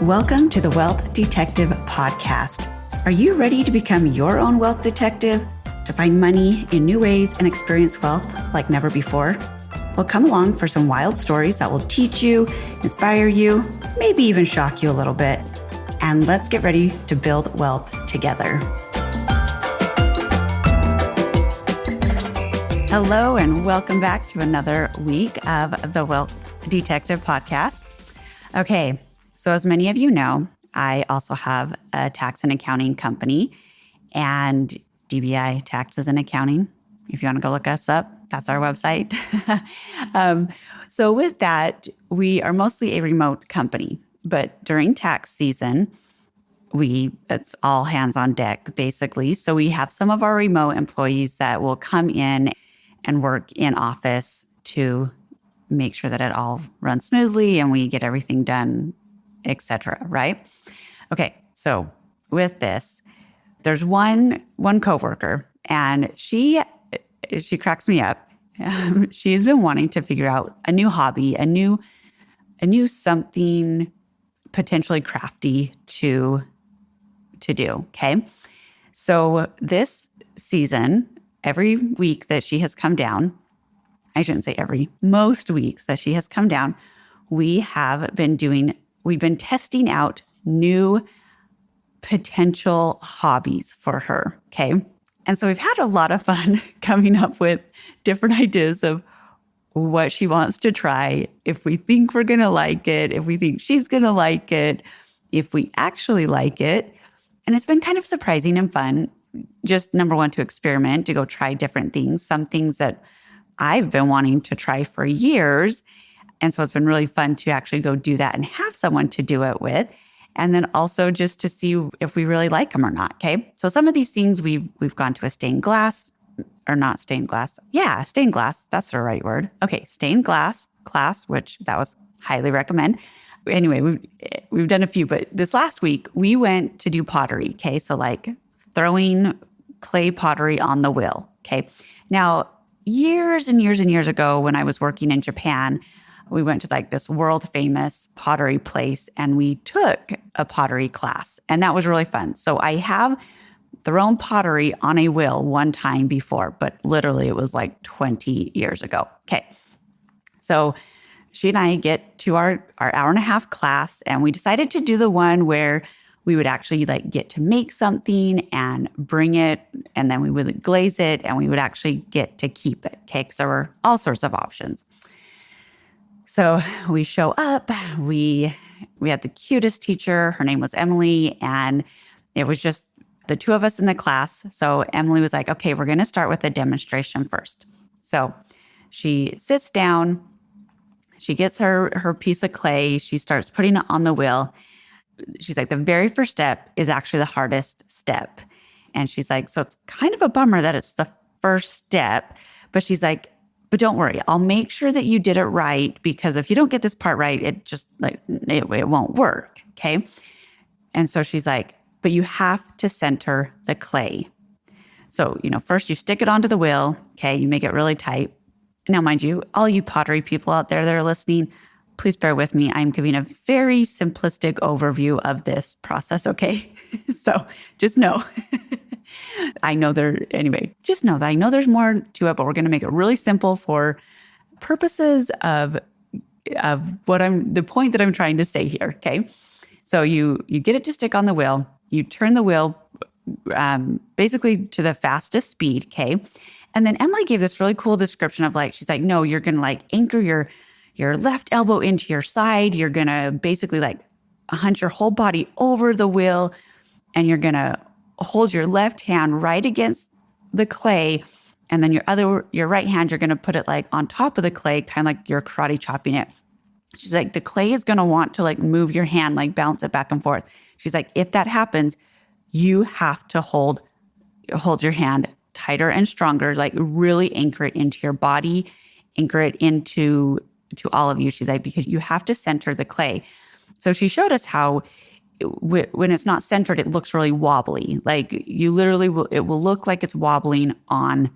Welcome to the Wealth Detective Podcast. Are you ready to become your own wealth detective, to find money in new ways and experience wealth like never before? Well, come along for some wild stories that will teach you, inspire you, maybe even shock you a little bit. And let's get ready to build wealth together. Hello, and welcome back to another week of the Wealth Detective Podcast. Okay, so as many of you know, I also have a tax and accounting company, and DBI Taxes and Accounting. If you want to go look us up, that's our website. So with that, we are mostly a remote company, but during tax season, it's all hands on deck, basically. So we have some of our remote employees that will come in and work in office to make sure that it all runs smoothly and we get everything done, etc. Right? Okay. So with this, there's one coworker, and she cracks me up. She's been wanting to figure out a new hobby, a new something potentially crafty to do. Okay. So this season, every week that she has come down, I shouldn't say every, most weeks that she has come down, we've been testing out new potential hobbies for her. Okay. And so we've had a lot of fun coming up with different ideas of what she wants to try, if we think we're going to like it, if we think she's going to like it, if we actually like it. And it's been kind of surprising and fun. Just number one, to experiment, to go try different things, some things that I've been wanting to try for years. And so it's been really fun to actually go do that and have someone to do it with. And then also just to see if we really like them or not. Okay. So some of these things we've gone to a stained glass, or not stained glass. Yeah, stained glass. That's the right word. Okay. Stained glass class, which that was highly recommend. Anyway, we've done a few, but this last week we went to do pottery. Okay. So like throwing clay pottery on the wheel. Okay. Now, years and years and years ago, when I was working in Japan, we went to like this world famous pottery place and we took a pottery class, and that was really fun. So I have thrown pottery on a wheel one time before, but literally it was like 20 years ago. Okay. So she and I get to our hour and a half class, and we decided to do the one where we would actually like get to make something and bring it, and then we would glaze it, and we would actually get to keep it. Okay. Because there were all sorts of options. So we show up, we had the cutest teacher. Her name was Emily, and it was just the two of us in the class. So Emily was like, okay, we're going to start with a demonstration first. So she sits down, she gets her piece of clay, she starts putting it on the wheel. She's like, the very first step is actually the hardest step. And she's like, so it's kind of a bummer that it's the first step, but she's like, but don't worry, I'll make sure that you did it right, because if you don't get this part right, it just like, it won't work. Okay. And so she's like, but you have to center the clay. So, first you stick it onto the wheel. Okay. You make it really tight. Now, mind you, all you pottery people out there that are listening, please bear with me. I'm giving a very simplistic overview of this process. Okay. So just know, just know that I know there's more to it, but we're going to make it really simple for purposes of the point that I'm trying to say here. Okay. So you get it to stick on the wheel, you turn the wheel, basically to the fastest speed. Okay. And then Emily gave this really cool description of she's like, no, you're going to like anchor your left elbow into your side. You're going to basically like hunch your whole body over the wheel, and you're going to hold your left hand right against the clay. And then your right hand, you're going to put it like on top of the clay, kind of like you're karate chopping it. She's like, the clay is going to want to like move your hand, like bounce it back and forth. She's like, if that happens, you have to hold your hand tighter and stronger, like really anchor it into your body, anchor it into all of you. She's like, because you have to center the clay. So she showed us how when it's not centered, it looks really wobbly. Like you literally it will look like it's wobbling on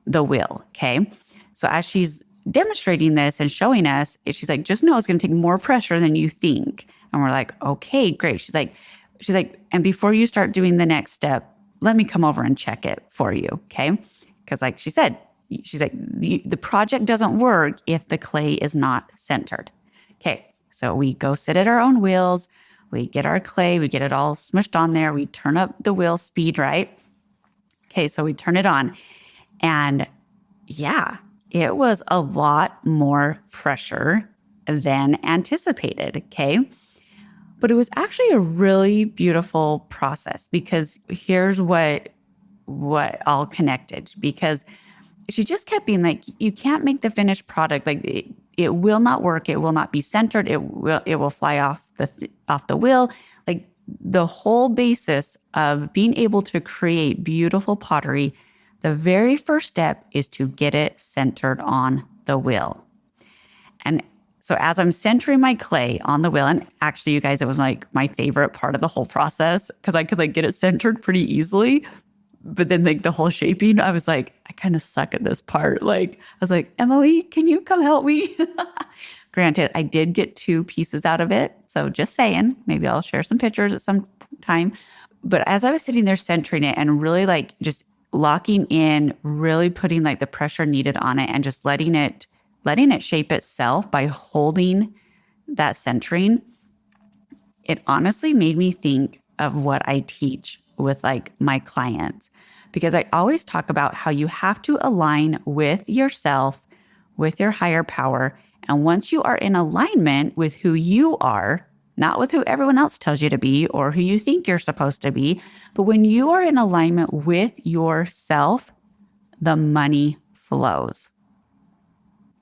the wheel. Okay. So as she's demonstrating this and showing us, she's like, just know it's going to take more pressure than you think. And we're like, okay, great. She's like, and before you start doing the next step, let me come over and check it for you. Okay. Because like she said, she's like, the project doesn't work if the clay is not centered. Okay. So we go sit at our own wheels. We get our clay, we get it all smushed on there. We turn up the wheel speed, right? Okay. So we turn it on. And yeah, it was a lot more pressure than anticipated. Okay. But it was actually a really beautiful process because here's what all connected, because she just kept being like, you can't make the finished product. Like it will not work. It will not be centered. It will fly off the wheel. Like the whole basis of being able to create beautiful pottery, the very first step is to get it centered on the wheel. And so as I'm centering my clay on the wheel, and actually, you guys, it was like my favorite part of the whole process because I could like get it centered pretty easily. But then like the whole shaping, I was like, I kind of suck at this part. Like, I was like, Emily, can you come help me? Granted, I did get 2 pieces out of it. So just saying, maybe I'll share some pictures at some time. But as I was sitting there centering it and really like just locking in, really putting like the pressure needed on it and just letting it shape itself by holding that centering, it honestly made me think of what I teach with like my clients, because I always talk about how you have to align with yourself, with your higher power. And once you are in alignment with who you are, not with who everyone else tells you to be or who you think you're supposed to be, but when you are in alignment with yourself, the money flows.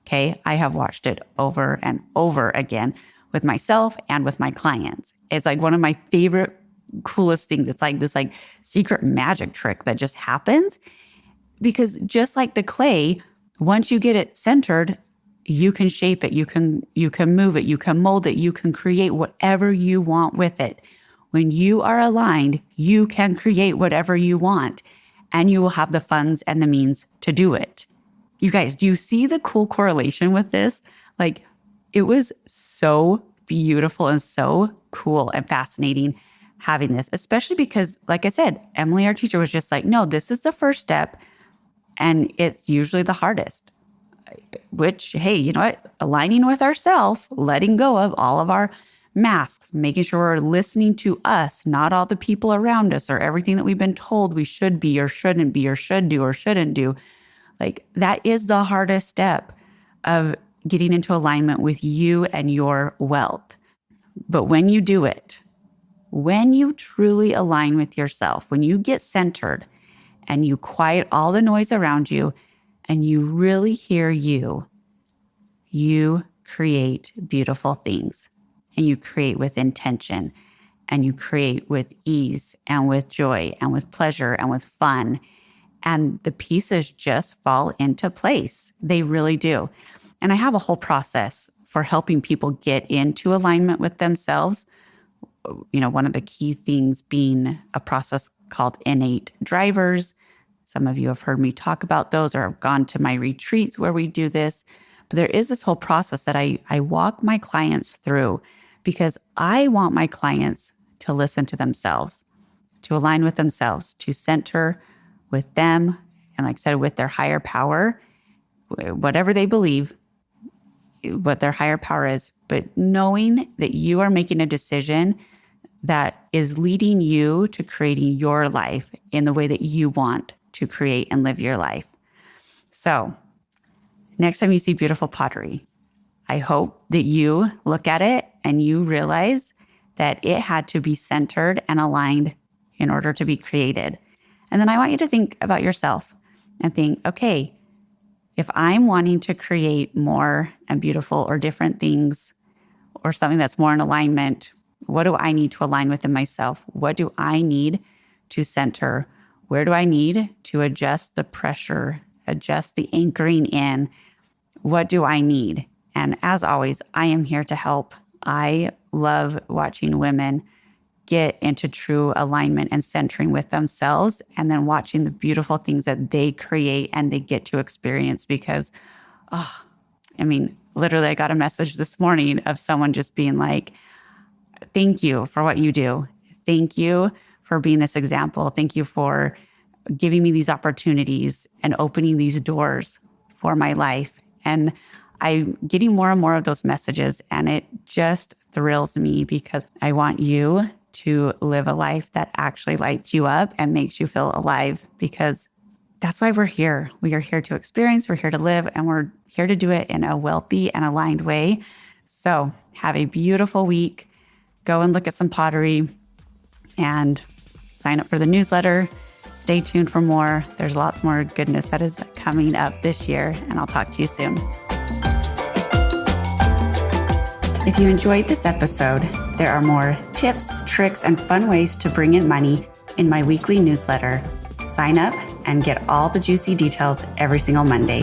Okay. I have watched it over and over again with myself and with my clients. It's like one of my favorite, coolest things. It's like this like secret magic trick that just happens because just like the clay, once you get it centered, you can shape it. You can move it. You can mold it. You can create whatever you want with it. When you are aligned, you can create whatever you want and you will have the funds and the means to do it. You guys, do you see the cool correlation with this? Like, it was so beautiful and so cool and fascinating having this, especially because, like I said, Emily, our teacher, was just like, no, this is the first step. And it's usually the hardest, which, hey, you know what? Aligning with ourselves, letting go of all of our masks, making sure we're listening to us, not all the people around us or everything that we've been told we should be or shouldn't be or should do or shouldn't do. Like that is the hardest step of getting into alignment with you and your wealth. But when you do it, when you truly align with yourself, when you get centered and you quiet all the noise around you and you really hear you create beautiful things and you create with intention and you create with ease and with joy and with pleasure and with fun. And the pieces just fall into place. They really do. And I have a whole process for helping people get into alignment with themselves. You know, one of the key things being a process called innate drivers. Some of you have heard me talk about those or have gone to my retreats where we do this. But there is this whole process that I walk my clients through because I want my clients to listen to themselves, to align with themselves, to center with them, and like I said, with their higher power, whatever they believe, what their higher power is, but knowing that you are making a decision that is leading you to creating your life in the way that you want to create and live your life. So next time you see beautiful pottery, I hope that you look at it and you realize that it had to be centered and aligned in order to be created. And then I want you to think about yourself and think, okay, if I'm wanting to create more and beautiful or different things or something that's more in alignment, what do I need to align with in myself? What do I need to center? Where do I need to adjust the pressure, adjust the anchoring in? What do I need? And as always, I am here to help. I love watching women get into true alignment and centering with themselves and then watching the beautiful things that they create and they get to experience because, literally I got a message this morning of someone just being like, thank you for what you do. Thank you for being this example. Thank you for giving me these opportunities and opening these doors for my life. And I'm getting more and more of those messages, and it just thrills me because I want you to live a life that actually lights you up and makes you feel alive, because that's why we're here. We are here to experience, we're here to live, and we're here to do it in a wealthy and aligned way. So have a beautiful week. Go and look at some pottery and sign up for the newsletter. Stay tuned for more. There's lots more goodness that is coming up this year, and I'll talk to you soon. If you enjoyed this episode, there are more tips, tricks, and fun ways to bring in money in my weekly newsletter. Sign up and get all the juicy details every single Monday.